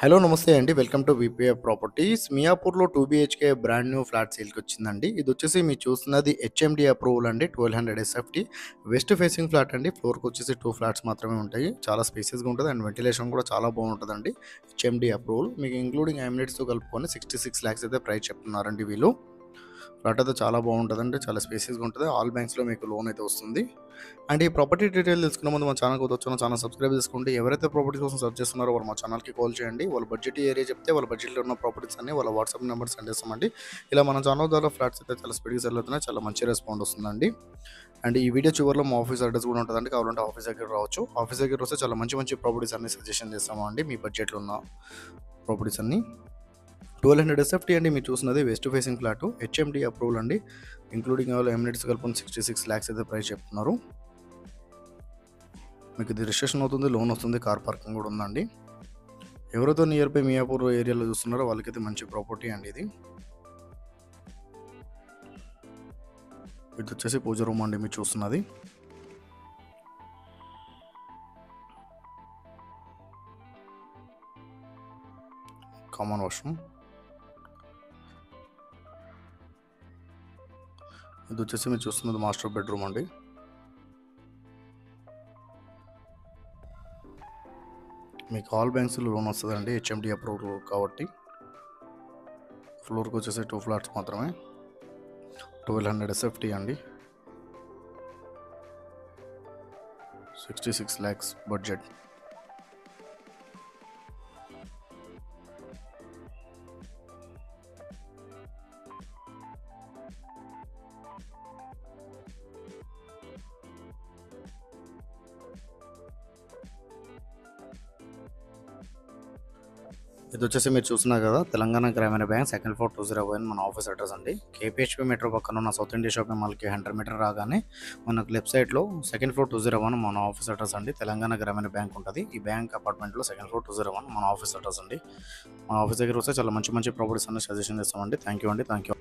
Hello నమస్తే అండి. Welcome to VPF properties. మియాపూర్‌లో 2 బీహెచ్‌కే బ్రాండ్ న్యూ ఫ్లాట్ సేల్‌కొచ్చిందండి. ఇదొచ్చేసి మీరు చూస్తున్నది హెచ్ఎండీ అప్రూవల్ అండి. 1200 ఎస్ఎఫ్టీ వెస్ట్ ఫేసింగ్ ఫ్లాట్ అండి. ఫ్లోర్‌కొచ్చేసి 2 ఫ్లాట్స్ మాత్రమే ఉంటాయి. చాలా స్పేసియస్‌గా ఉంటది అండ్ వెంటిలేషన్ కూడా చాలా బాగుంటదండి. హెచ్ఎండీ అప్రూవల్ మీకు ఇంక్లూడింగ్ అమ్యూనిటీస్‌తో కలుపుకొని 66 లాక్స్ అయితే ప్రైస్ చెప్తున్నారండి వీళ్ళు. ఫ్లాట్ అయితే చాలా బాగుంటదండి. చాలా స్పేసియస్‌గా ఉంటది. ఆల్ బ్యాంక్స్‌లో మీకు లోన్ అయితే వస్తుంది. అండ్ ఈ ప్రాపర్టీ డీటెయిల్ తెలుసుకునే ముందు మా ఛానల్‌కి వచ్చానో ఛానల్ సబ్స్క్రైబ్ చేసుకోండి. ఎవరైతే ప్రాపర్టీస్ కోసం సెర్చ్ చేస్తున్నారో వాళ్ళు మా ఛానల్‌కి కాల్ చేయండి. వాళ్ళ బడ్జెట్ ఏరియా చెప్తే వాళ్ళ బడ్జెట్‌లో ఉన్న ప్రాపర్టీస్ అన్ని వాళ్ళ వాట్సాప్ నెంబర్ సెండ్ చేస్తామండి. ఇలా మన ఛానల్ ద్వారా ఫ్లాట్స్ అయితే చాలా స్పీడ్‌గా సెల్ అవుతున్నాయి. చాలా మంచి రెస్పాండ్ వస్తుందండి. అండ్ ఈ వీడియో చివరిలో మా ఆఫీస్ అడ్రస్ కూడా ఉంటుందండి. కావాలంటే ఆఫీస్ దగ్గర రావచ్చు. ఆఫీస్ దగ్గర వస్తే చాలా మంచి మంచి ప్రాపర్టీస్ అన్ని సజెషన్ చేస్తామండి. మీ బడ్జెట్‌లో ఉన్న ప్రాపర్టీస్ అన్ని 1200 ఎస్ఎఫ్టీ అండి. మీరు చూస్తున్నది west facing flat HMD approval అండి. ఇంక్లూడింగ్ ఆల్ ఎమ్యూనిటీస్ కలుపుకొని 66 లాక్స్ అయితే ప్రైస్ చెప్తున్నారు. మీకు ఇది రిజిస్ట్రేషన్ అవుతుంది, లోన్ వస్తుంది, కార్ పార్కింగ్ కూడా ఉందండి. ఎవరైతే నియర్ బై మియాపూర్ ఏరియాలో చూస్తున్నారో వాళ్ళకైతే మంచి ప్రాపర్టీ అండి ఇది. ఇది వచ్చేసి పూజ రూమ్ అండి మీరు చూస్తున్నది. Common washroom. ఇది వచ్చేసి మీరు చూస్తున్నది మాస్టర్ బెడ్రూమ్ అండి. మీకు ఆల్ బ్యాంక్స్లో లోన్ వస్తుందండి హెచ్ఎండీ అప్రూవల్ కాబట్టి. ఫ్లోర్కి వచ్చేసి 2 ఫ్లాట్స్ మాత్రమే. 1200 ఎస్ఎఫ్టీ అండి. 66 lakhs బడ్జెట్. ఇది వచ్చేసి మీరు చూస్తున్నారు కదా, తెలంగాణ గ్రామీణ బ్యాంక్ సెకండ్ ఫ్లోర్ 201 మన ఆఫీస్ అడ్రస్ అండి. కేపీహెచ్పీ మెట్రో పక్కన ఉన్న సౌత్ ఇండియా షాపింగ్ మాల్కి 100 మీటర్ రాగానే మనకు లెఫ్ట్ సైడ్లో సెకండ్ ఫ్లోర్ 201 మన ఆఫీస్ అడ్రస్ అండి. తెలంగాణ గ్రామీణ బ్యాంక్ ఉంటుంది. ఈ బ్యాంక్ అపార్ట్మెంట్లో సెకండ్ ఫ్లోర్ 201 మన ఆఫీస్ అడ్రస్ అండి. మన ఆఫీస్ దగ్గర వస్తే చాలా మంచి మంచి ప్రాపర్టీస్ అన్ని సజెషన్ చేస్తామండి. థ్యాంక్ యూ అండి. Thank you.